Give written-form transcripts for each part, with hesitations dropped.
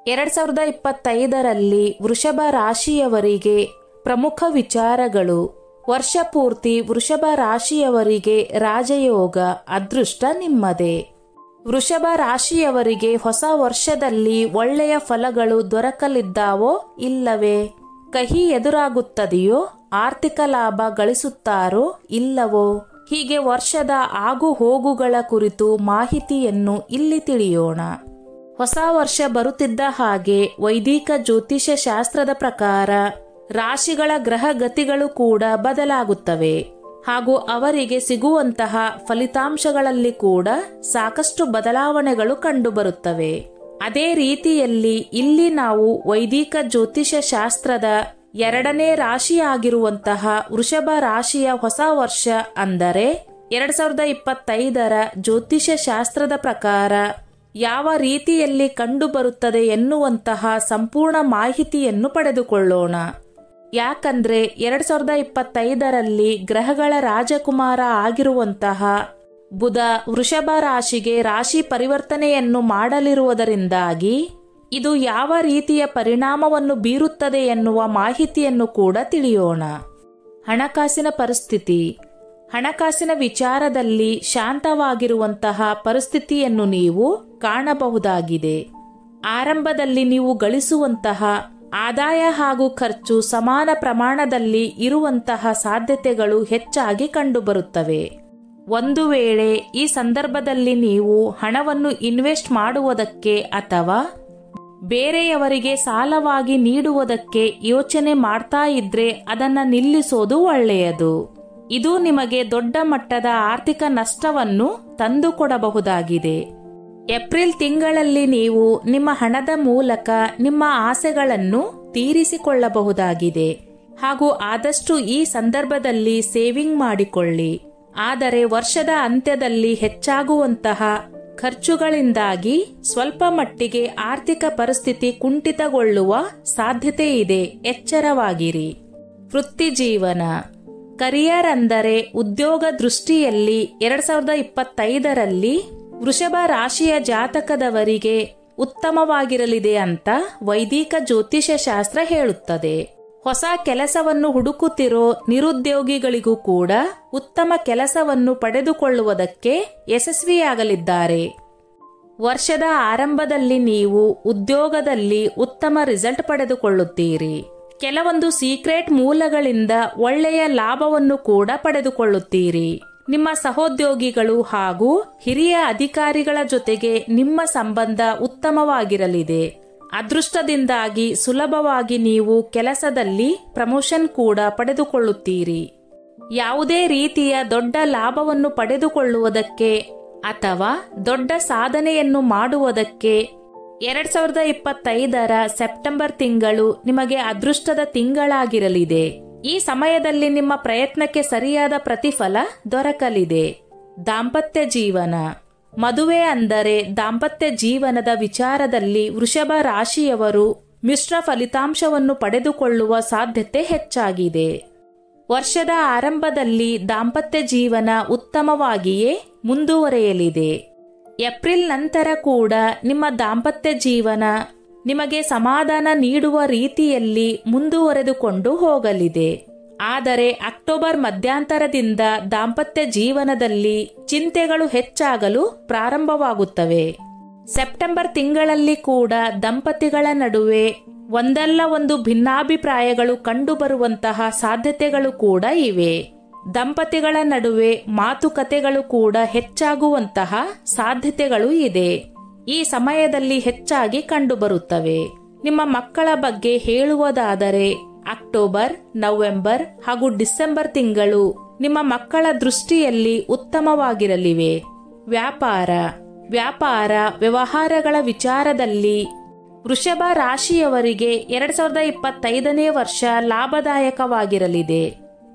2025ರಲ್ಲಿ ವೃಷಭ ರಾಶಿಯವರಿಗೆ ಪ್ರಮುಖ ವಿಚಾರಗಳು. ವರ್ಷ ಪೂರ್ತಿ ವೃಷಭ ರಾಶಿಯವರಿಗೆ ರಾಜಯೋಗ, ಅದೃಷ್ಟ ನಿಮ್ಮದೇ. ವೃಷಭ ರಾಶಿಯವರಿಗೆ ಹೊಸ ವರ್ಷದಲ್ಲಿ ಒಳ್ಳೆಯ ಫಲಗಳು ದೊರಕಲಿದ್ದಾವೋ ಇಲ್ಲವೇ? ಕಹಿ ಎದುರಾಗುತ್ತದೆಯೋ? ಆರ್ಥಿಕ ಲಾಭ ಗಳಿಸುತ್ತಾರೋ ಇಲ್ಲವೋ? ಹೀಗೆ ವರ್ಷದ ಆಗು ಹೋಗುಗಳ ಕುರಿತು ಮಾಹಿತಿಯನ್ನು ಇಲ್ಲಿ ತಿಳಿಯೋಣ. ಹೊಸ ವರ್ಷ ಬರುತ್ತಿದ್ದ ಹಾಗೆ ವೈದಿಕ ಜ್ಯೋತಿಷ್ಯ ಶಾಸ್ತ್ರದ ಪ್ರಕಾರ ರಾಶಿಗಳ ಗ್ರಹ ಗತಿಗಳು ಕೂಡ ಬದಲಾಗುತ್ತವೆ ಹಾಗೂ ಅವರಿಗೆ ಸಿಗುವಂತಹ ಫಲಿತಾಂಶಗಳಲ್ಲಿ ಕೂಡ ಸಾಕಷ್ಟು ಬದಲಾವಣೆಗಳು ಕಂಡುಬರುತ್ತವೆ. ಅದೇ ರೀತಿಯಲ್ಲಿ ಇಲ್ಲಿ ನಾವು ವೈದಿಕ ಜ್ಯೋತಿಷ್ಯ ಶಾಸ್ತ್ರದ 2ನೇ ರಾಶಿಯಾಗಿರುವಂತಹ ವೃಷಭ ರಾಶಿಯ ಹೊಸ ವರ್ಷ ಅಂದರೆ 2025ರ ಜ್ಯೋತಿಷ್ಯ ಶಾಸ್ತ್ರದ ಪ್ರಕಾರ ಯಾವ ರೀತಿಯಲ್ಲಿ ಕಂಡುಬರುತ್ತದೆ ಎನ್ನುವಂತಹ ಸಂಪೂರ್ಣ ಮಾಹಿತಿಯನ್ನು ಪಡೆದುಕೊಳ್ಳೋಣ. ಯಾಕಂದ್ರೆ 2025ರಲ್ಲಿ ಗ್ರಹಗಳ ರಾಜಕುಮಾರ ಆಗಿರುವಂತಹ ಬುಧ ವೃಷಭ ರಾಶಿಗೆ ರಾಶಿ ಪರಿವರ್ತನೆಯನ್ನು ಮಾಡಲಿರುವುದರಿಂದಾಗಿ ಇದು ಯಾವ ರೀತಿಯ ಪರಿಣಾಮವನ್ನು ಬೀರುತ್ತದೆ ಎನ್ನುವ ಮಾಹಿತಿಯನ್ನು ಕೂಡ ತಿಳಿಯೋಣ. ಹಣಕಾಸಿನ ಪರಿಸ್ಥಿತಿ. ಹಣಕಾಸಿನ ವಿಚಾರದಲ್ಲಿ ಶಾಂತವಾಗಿರುವಂತಹ ಪರಿಸ್ಥಿತಿಯನ್ನು ನೀವು ಕಾಣಬಹುದಾಗಿದೆ. ಆರಂಭದಲ್ಲಿ ನೀವು ಗಳಿಸುವಂತಹ ಆದಾಯ ಹಾಗೂ ಖರ್ಚು ಸಮಾನ ಪ್ರಮಾಣದಲ್ಲಿ ಇರುವಂತಹ ಸಾಧ್ಯತೆಗಳು ಹೆಚ್ಚಾಗಿ ಕಂಡುಬರುತ್ತವೆ. ಒಂದು ವೇಳೆ ಈ ಸಂದರ್ಭದಲ್ಲಿ ನೀವು ಹಣವನ್ನು ಇನ್ವೆಸ್ಟ್ ಮಾಡುವುದಕ್ಕೆ ಅಥವಾ ಬೇರೆಯವರಿಗೆ ಸಾಲವಾಗಿ ನೀಡುವುದಕ್ಕೆ ಯೋಚನೆ ಮಾಡ್ತಾ ಇದ್ರೆ ಅದನ್ನ ನಿಲ್ಲಿಸೋದು ಒಳ್ಳೆಯದು. ಇದು ನಿಮಗೆ ದೊಡ್ಡ ಮಟ್ಟದ ಆರ್ಥಿಕ ನಷ್ಟವನ್ನು ತಂದುಕೊಡಬಹುದಾಗಿದೆ. ಏಪ್ರಿಲ್ ತಿಂಗಳಲ್ಲಿ ನೀವು ನಿಮ್ಮ ಹಣದ ಮೂಲಕ ನಿಮ್ಮ ಆಸೆಗಳನ್ನು ತೀರಿಸಿಕೊಳ್ಳಬಹುದಾಗಿದೆ ಹಾಗೂ ಆದಷ್ಟು ಈ ಸಂದರ್ಭದಲ್ಲಿ ಸೇವಿಂಗ್ ಮಾಡಿಕೊಳ್ಳಿ. ಆದರೆ ವರ್ಷದ ಅಂತ್ಯದಲ್ಲಿ ಹೆಚ್ಚಾಗುವಂತಹ ಖರ್ಚುಗಳಿಂದಾಗಿ ಸ್ವಲ್ಪ ಮಟ್ಟಿಗೆ ಆರ್ಥಿಕ ಪರಿಸ್ಥಿತಿ ಕುಂಠಿತಗೊಳ್ಳುವ ಸಾಧ್ಯತೆ ಇದೆ. ಎಚ್ಚರವಾಗಿರಿ. ವೃತ್ತಿ ಜೀವನ. ಕರಿಯರ್ ಅಂದರೆ ಉದ್ಯೋಗ ದೃಷ್ಟಿಯಲ್ಲಿ 2025ರಲ್ಲಿ ವೃಷಭ ರಾಶಿಯ ಜಾತಕದವರಿಗೆ ಉತ್ತಮವಾಗಿರಲಿದೆ ಅಂತ ವೈದಿಕ ಜ್ಯೋತಿಷ್ಯ ಶಾಸ್ತ್ರ ಹೇಳುತ್ತದೆ. ಹೊಸ ಕೆಲಸವನ್ನು ಹುಡುಕುತ್ತಿರೋ ನಿರುದ್ಯೋಗಿಗಳಿಗೂ ಕೂಡ ಉತ್ತಮ ಕೆಲಸವನ್ನು ಪಡೆದುಕೊಳ್ಳುವುದಕ್ಕೆ ಯಶಸ್ವಿಯಾಗಲಿದ್ದಾರೆ. ವರ್ಷದ ಆರಂಭದಲ್ಲಿ ನೀವು ಉದ್ಯೋಗದಲ್ಲಿ ಉತ್ತಮ ರಿಸಲ್ಟ್ ಪಡೆದುಕೊಳ್ಳುತ್ತೀರಿ. ಕೆಲವೊಂದು ಸೀಕ್ರೆಟ್ ಮೂಲಗಳಿಂದ ಒಳ್ಳೆಯ ಲಾಭವನ್ನು ಕೂಡ ಪಡೆದುಕೊಳ್ಳುತ್ತೀರಿ. ನಿಮ್ಮ ಸಹೋದ್ಯೋಗಿಗಳು ಹಾಗೂ ಹಿರಿಯ ಅಧಿಕಾರಿಗಳ ಜೊತೆಗೆ ನಿಮ್ಮ ಸಂಬಂಧ ಉತ್ತಮವಾಗಿರಲಿದೆ. ಅದೃಷ್ಟದಿಂದಾಗಿ ಸುಲಭವಾಗಿ ನೀವು ಕೆಲಸದಲ್ಲಿ ಪ್ರಮೋಷನ್ ಕೂಡ ಪಡೆದುಕೊಳ್ಳುತ್ತೀರಿ. ಯಾವುದೇ ರೀತಿಯ ದೊಡ್ಡ ಲಾಭವನ್ನು ಪಡೆದುಕೊಳ್ಳುವುದಕ್ಕೆ ಅಥವಾ ದೊಡ್ಡ ಸಾಧನೆಯನ್ನು ಮಾಡುವುದಕ್ಕೆ 2025ರ ಸೆಪ್ಟೆಂಬರ್ ತಿಂಗಳು ನಿಮಗೆ ಅದೃಷ್ಟದ ತಿಂಗಳಾಗಿರಲಿದೆ. ಈ ಸಮಯದಲ್ಲಿ ನಿಮ್ಮ ಪ್ರಯತ್ನಕ್ಕೆ ಸರಿಯಾದ ಪ್ರತಿಫಲ ದೊರಕಲಿದೆ. ದಾಂಪತ್ಯ ಜೀವನ. ಮದುವೆ ಅಂದರೆ ದಾಂಪತ್ಯ ಜೀವನದ ವಿಚಾರದಲ್ಲಿ ವೃಷಭ ರಾಶಿಯವರು ಮಿಶ್ರ ಫಲಿತಾಂಶವನ್ನು ಪಡೆದುಕೊಳ್ಳುವ ಸಾಧ್ಯತೆ ಹೆಚ್ಚಾಗಿದೆ. ವರ್ಷದ ಆರಂಭದಲ್ಲಿ ದಾಂಪತ್ಯ ಜೀವನ ಉತ್ತಮವಾಗಿಯೇ ಮುಂದುವರೆಯಲಿದೆ. ಏಪ್ರಿಲ್ ನಂತರ ಕೂಡ ನಿಮ್ಮ ದಾಂಪತ್ಯ ಜೀವನ ನಿಮಗೆ ಸಮಾಧಾನ ನೀಡುವ ರೀತಿಯಲ್ಲಿ ಮುಂದುವರೆದುಕೊಂಡು ಹೋಗಲಿದೆ. ಆದರೆ ಅಕ್ಟೋಬರ್ ಮಧ್ಯಂತರದಿಂದ ದಾಂಪತ್ಯ ಜೀವನದಲ್ಲಿ ಚಿಂತೆಗಳು ಹೆಚ್ಚಾಗಲು ಪ್ರಾರಂಭವಾಗುತ್ತವೆ. ಸೆಪ್ಟೆಂಬರ್ ತಿಂಗಳಲ್ಲಿ ಕೂಡ ದಂಪತಿಗಳ ನಡುವೆ ಒಂದಲ್ಲ ಒಂದು ಭಿನ್ನಾಭಿಪ್ರಾಯಗಳು ಕಂಡುಬರುವಂತಹ ಸಾಧ್ಯತೆಗಳು ಕೂಡ ಇವೆ. ದಂಪತಿಗಳ ನಡುವೆ ಮಾತುಕತೆಗಳು ಕೂಡ ಹೆಚ್ಚಾಗುವಂತಹ ಸಾಧ್ಯತೆಗಳು ಇದೆ. ಈ ಸಮಯದಲ್ಲಿ ಹೆಚ್ಚಾಗಿ ಕಂಡುಬರುತ್ತವೆ. ನಿಮ್ಮ ಮಕ್ಕಳ ಬಗ್ಗೆ ಹೇಳುವುದಾದರೆ ಅಕ್ಟೋಬರ್, ನವೆಂಬರ್ ಹಾಗೂ ಡಿಸೆಂಬರ್ ತಿಂಗಳು ನಿಮ್ಮ ಮಕ್ಕಳ ದೃಷ್ಟಿಯಲ್ಲಿ ಉತ್ತಮವಾಗಿರಲಿವೆ. ವ್ಯಾಪಾರ ವ್ಯವಹಾರಗಳ ವಿಚಾರದಲ್ಲಿ ವೃಷಭ ರಾಶಿಯವರಿಗೆ 2025ನೇ ವರ್ಷ ಲಾಭದಾಯಕವಾಗಿರಲಿದೆ.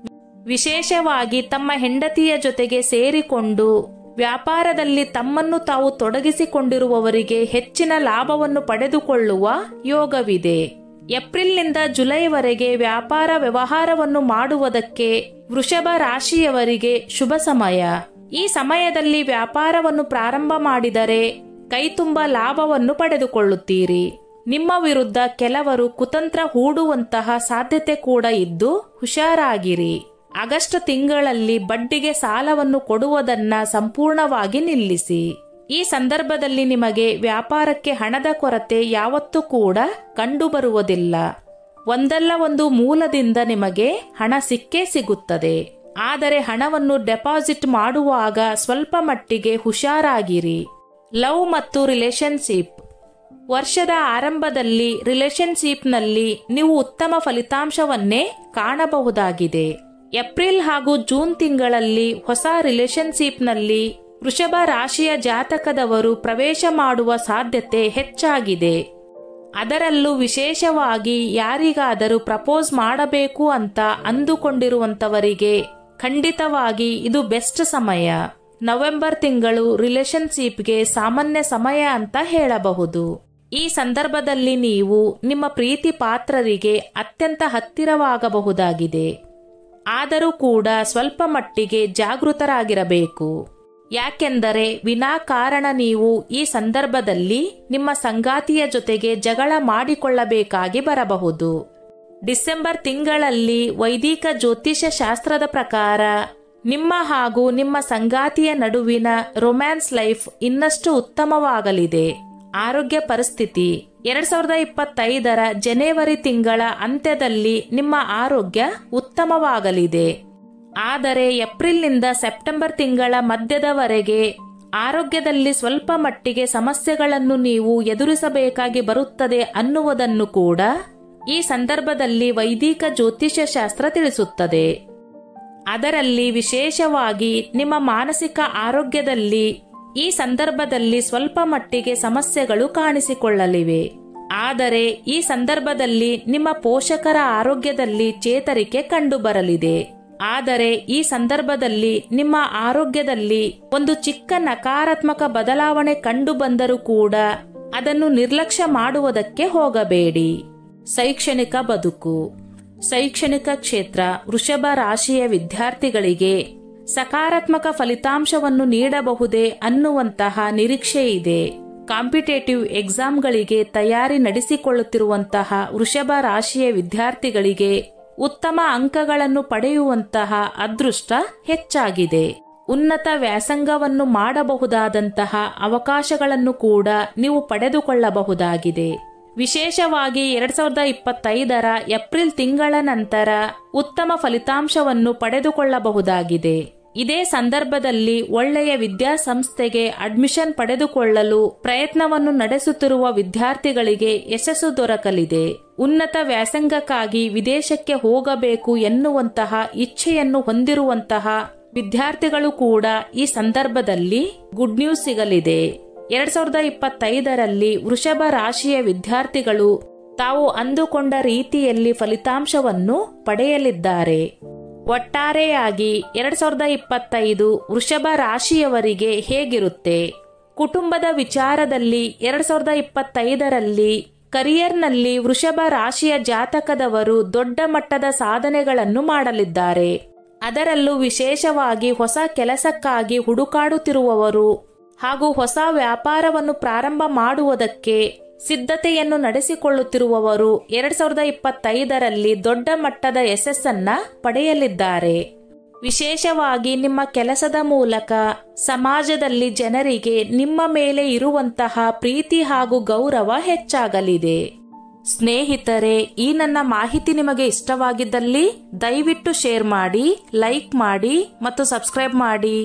ವಿಶೇಷವಾಗಿ ತಮ್ಮ ಹೆಂಡತಿಯ ಜೊತೆಗೆ ಸೇರಿಕೊಂಡು ವ್ಯಾಪಾರದಲ್ಲಿ ತಮ್ಮನ್ನು ತಾವು ತೊಡಗಿಸಿಕೊಂಡಿರುವವರಿಗೆ ಹೆಚ್ಚಿನ ಲಾಭವನ್ನು ಪಡೆದುಕೊಳ್ಳುವ ಯೋಗವಿದೆ. ಏಪ್ರಿಲ್ನಿಂದ ಜುಲೈವರೆಗೆ ವ್ಯಾಪಾರ ವ್ಯವಹಾರವನ್ನು ಮಾಡುವುದಕ್ಕೆ ವೃಷಭ ರಾಶಿಯವರಿಗೆ ಶುಭ ಸಮಯ. ಈ ಸಮಯದಲ್ಲಿ ವ್ಯಾಪಾರವನ್ನು ಪ್ರಾರಂಭ ಮಾಡಿದರೆ ಕೈತುಂಬ ಲಾಭವನ್ನು ಪಡೆದುಕೊಳ್ಳುತ್ತೀರಿ. ನಿಮ್ಮ ವಿರುದ್ಧ ಕೆಲವರು ಕುತಂತ್ರ ಹೂಡುವಂತಹ ಸಾಧ್ಯತೆ ಕೂಡ ಇದ್ದು ಹುಷಾರಾಗಿರಿ. ಆಗಸ್ಟ್ ತಿಂಗಳಲ್ಲಿ ಬಡ್ಡಿಗೆ ಸಾಲವನ್ನು ಕೊಡುವುದನ್ನ ಸಂಪೂರ್ಣವಾಗಿ ನಿಲ್ಲಿಸಿ. ಈ ಸಂದರ್ಭದಲ್ಲಿ ನಿಮಗೆ ವ್ಯಾಪಾರಕ್ಕೆ ಹಣದ ಕೊರತೆ ಯಾವತ್ತೂ ಕೂಡ ಕಂಡುಬರುವುದಿಲ್ಲ. ಒಂದಲ್ಲ ಒಂದು ಮೂಲದಿಂದ ನಿಮಗೆ ಹಣ ಸಿಕ್ಕೇ ಸಿಗುತ್ತದೆ. ಆದರೆ ಹಣವನ್ನು ಡೆಪಾಸಿಟ್ ಮಾಡುವಾಗ ಸ್ವಲ್ಪ ಮಟ್ಟಿಗೆ ಹುಷಾರಾಗಿರಿ. ಲವ್ ಮತ್ತು ರಿಲೇಶನ್ಶಿಪ್. ವರ್ಷದ ಆರಂಭದಲ್ಲಿ ರಿಲೇಶನ್ಶಿಪ್ನಲ್ಲಿ ನೀವು ಉತ್ತಮ ಫಲಿತಾಂಶವನ್ನೇ ಕಾಣಬಹುದಾಗಿದೆ. ಏಪ್ರಿಲ್ ಹಾಗೂ ಜೂನ್ ತಿಂಗಳಲ್ಲಿ ಹೊಸ ರಿಲೇಶನ್ಶಿಪ್ನಲ್ಲಿ ವೃಷಭ ರಾಶಿಯ ಜಾತಕದವರು ಪ್ರವೇಶ ಮಾಡುವ ಸಾಧ್ಯತೆ ಹೆಚ್ಚಾಗಿದೆ. ಅದರಲ್ಲೂ ವಿಶೇಷವಾಗಿ ಯಾರಿಗಾದರೂ ಪ್ರಪೋಸ್ ಮಾಡಬೇಕು ಅಂತ ಅಂದುಕೊಂಡಿರುವಂತವರಿಗೆ ಖಂಡಿತವಾಗಿ ಇದು ಬೆಸ್ಟ್ ಸಮಯ. ನವೆಂಬರ್ ತಿಂಗಳು ರಿಲೇಶನ್ಶಿಪ್ಗೆ ಸಾಮಾನ್ಯ ಸಮಯ ಅಂತ ಹೇಳಬಹುದು. ಈ ಸಂದರ್ಭದಲ್ಲಿ ನೀವು ನಿಮ್ಮ ಪ್ರೀತಿ ಪಾತ್ರರಿಗೆ ಅತ್ಯಂತ ಹತ್ತಿರವಾಗಬಹುದಾಗಿದೆ. ಆದರೂ ಕೂಡ ಸ್ವಲ್ಪ ಮಟ್ಟಿಗೆ ಜಾಗೃತರಾಗಿರಬೇಕು. ಯಾಕೆಂದರೆ ವಿನಾಕಾರಣ ನೀವು ಈ ಸಂದರ್ಭದಲ್ಲಿ ನಿಮ್ಮ ಸಂಗಾತಿಯ ಜೊತೆಗೆ ಜಗಳ ಮಾಡಿಕೊಳ್ಳಬೇಕಾಗಿ ಬರಬಹುದು. ಡಿಸೆಂಬರ್ ತಿಂಗಳಲ್ಲಿ ವೈದಿಕ ಜ್ಯೋತಿಷ್ಯ ಶಾಸ್ತ್ರದ ಪ್ರಕಾರ ನಿಮ್ಮ ಹಾಗೂ ನಿಮ್ಮ ಸಂಗಾತಿಯ ನಡುವಿನ ರೊಮ್ಯಾನ್ಸ್ ಲೈಫ್ ಇನ್ನಷ್ಟು ಉತ್ತಮವಾಗಲಿದೆ. ಆರೋಗ್ಯ ಪರಿಸ್ಥಿತಿ. 2025ರ ಜನವರಿ ತಿಂಗಳ ಅಂತ್ಯದಲ್ಲಿ ನಿಮ್ಮ ಆರೋಗ್ಯ ಉತ್ತಮವಾಗಲಿದೆ. ಆದರೆ ಏಪ್ರಿಲ್ನಿಂದ ಸೆಪ್ಟೆಂಬರ್ ತಿಂಗಳ ಮಧ್ಯದವರೆಗೆ ಆರೋಗ್ಯದಲ್ಲಿ ಸ್ವಲ್ಪ ಮಟ್ಟಿಗೆ ಸಮಸ್ಯೆಗಳನ್ನು ನೀವು ಎದುರಿಸಬೇಕಾಗಿ ಬರುತ್ತದೆ ಅನ್ನುವುದನ್ನು ಕೂಡ ಈ ಸಂದರ್ಭದಲ್ಲಿ ವೈದಿಕ ಜ್ಯೋತಿಷ್ಯ ಶಾಸ್ತ್ರ ತಿಳಿಸುತ್ತದೆ. ಅದರಲ್ಲಿ ವಿಶೇಷವಾಗಿ ನಿಮ್ಮ ಮಾನಸಿಕ ಆರೋಗ್ಯದಲ್ಲಿ ಈ ಸಂದರ್ಭದಲ್ಲಿ ಸ್ವಲ್ಪ ಮಟ್ಟಿಗೆ ಸಮಸ್ಯೆಗಳು ಕಾಣಿಸಿಕೊಳ್ಳಲಿವೆ. ಆದರೆ ಈ ಸಂದರ್ಭದಲ್ಲಿ ನಿಮ್ಮ ಪೋಷಕರ ಆರೋಗ್ಯದಲ್ಲಿ ಚೇತರಿಕೆ ಕಂಡುಬರಲಿದೆ. ಆದರೆ ಈ ಸಂದರ್ಭದಲ್ಲಿ ನಿಮ್ಮ ಆರೋಗ್ಯದಲ್ಲಿ ಒಂದು ಚಿಕ್ಕ ನಕಾರಾತ್ಮಕ ಬದಲಾವಣೆ ಕಂಡು ಬಂದರೂ ಕೂಡ ಅದನ್ನು ನಿರ್ಲಕ್ಷ್ಯ ಮಾಡುವುದಕ್ಕೆ ಹೋಗಬೇಡಿ. ಶೈಕ್ಷಣಿಕ ಬದುಕು. ಶೈಕ್ಷಣಿಕ ಕ್ಷೇತ್ರ. ವೃಷಭ ರಾಶಿಯ ವಿದ್ಯಾರ್ಥಿಗಳಿಗೆ ಸಕಾರಾತ್ಮಕ ಫಲಿತಾಂಶವನ್ನು ನೀಡಬಹುದೇ ಅನ್ನುವಂತಹ ನಿರೀಕ್ಷೆ ಇದೆ. ಕಾಂಪಿಟೇಟಿವ್ ಎಕ್ಸಾಮ್ಗಳಿಗೆ ತಯಾರಿ ನಡೆಸಿಕೊಳ್ಳುತ್ತಿರುವಂತಹ ವೃಷಭ ರಾಶಿಯ ವಿದ್ಯಾರ್ಥಿಗಳಿಗೆ ಉತ್ತಮ ಅಂಕಗಳನ್ನು ಪಡೆಯುವಂತಹ ಅದೃಷ್ಟ ಹೆಚ್ಚಾಗಿದೆ. ಉನ್ನತ ವ್ಯಾಸಂಗವನ್ನು ಮಾಡಬಹುದಾದಂತಹ ಅವಕಾಶಗಳನ್ನು ಕೂಡ ನೀವು ಪಡೆದುಕೊಳ್ಳಬಹುದಾಗಿದೆ. ವಿಶೇಷವಾಗಿ 2025ರ ಏಪ್ರಿಲ್ ತಿಂಗಳ ನಂತರ ಉತ್ತಮ ಫಲಿತಾಂಶವನ್ನು ಪಡೆದುಕೊಳ್ಳಬಹುದಾಗಿದೆ. ಇದೇ ಸಂದರ್ಭದಲ್ಲಿ ಒಳ್ಳೆಯ ವಿದ್ಯಾಸಂಸ್ಥೆಗೆ ಅಡ್ಮಿಷನ್ ಪಡೆದುಕೊಳ್ಳಲು ಪ್ರಯತ್ನವನ್ನು ನಡೆಸುತ್ತಿರುವ ವಿದ್ಯಾರ್ಥಿಗಳಿಗೆ ಯಶಸ್ಸು ದೊರಕಲಿದೆ. ಉನ್ನತ ವ್ಯಾಸಂಗಕ್ಕಾಗಿ ವಿದೇಶಕ್ಕೆ ಹೋಗಬೇಕು ಎನ್ನುವಂತಹ ಇಚ್ಛೆಯನ್ನು ಹೊಂದಿರುವಂತಹ ವಿದ್ಯಾರ್ಥಿಗಳು ಕೂಡ ಈ ಸಂದರ್ಭದಲ್ಲಿ ಗುಡ್ ನ್ಯೂಸ್ ಸಿಗಲಿದೆ. 2025ರಲ್ಲಿ ವೃಷಭ ರಾಶಿಯ ವಿದ್ಯಾರ್ಥಿಗಳು ತಾವು ಅಂದುಕೊಂಡ ರೀತಿಯಲ್ಲಿ ಫಲಿತಾಂಶವನ್ನು ಪಡೆಯಲಿದ್ದಾರೆ. ಒಟ್ಟಾರೆಯಾಗಿ 2025 ವೃಷಭ ರಾಶಿಯವರಿಗೆ ಹೇಗಿರುತ್ತೆ? ಕುಟುಂಬದ ವಿಚಾರದಲ್ಲಿ 2025ರಲ್ಲಿ ಕರಿಯರ್ನಲ್ಲಿ ವೃಷಭ ರಾಶಿಯ ಜಾತಕದವರು ದೊಡ್ಡ ಮಟ್ಟದ ಸಾಧನೆಗಳನ್ನು ಮಾಡಲಿದ್ದಾರೆ. ಅದರಲ್ಲೂ ವಿಶೇಷವಾಗಿ ಹೊಸ ಕೆಲಸಕ್ಕಾಗಿ ಹುಡುಕಾಡುತ್ತಿರುವವರು ಹಾಗೂ ಹೊಸ ವ್ಯಾಪಾರವನ್ನು ಪ್ರಾರಂಭ ಮಾಡುವುದಕ್ಕೆ ಸಿದ್ಧತೆಯನ್ನು ನಡೆಸಿಕೊಳ್ಳುತ್ತಿರುವವರು 2025ರಲ್ಲಿ ದೊಡ್ಡ ಮಟ್ಟದ ಯಶಸ್ಸನ್ನ ಪಡೆಯಲಿದ್ದಾರೆ. ವಿಶೇಷವಾಗಿ ನಿಮ್ಮ ಕೆಲಸದ ಮೂಲಕ ಸಮಾಜದಲ್ಲಿ ಜನರಿಗೆ ನಿಮ್ಮ ಮೇಲೆ ಇರುವಂತಹ ಪ್ರೀತಿ ಹಾಗೂ ಗೌರವ ಹೆಚ್ಚಾಗಲಿದೆ. ಸ್ನೇಹಿತರೆ, ಈ ನನ್ನ ಮಾಹಿತಿ ನಿಮಗೆ ಇಷ್ಟವಾಗಿದ್ದಲ್ಲಿ ದಯವಿಟ್ಟು ಶೇರ್ ಮಾಡಿ, ಲೈಕ್ ಮಾಡಿ ಮತ್ತು ಸಬ್ಸ್ಕ್ರೈಬ್ ಮಾಡಿ.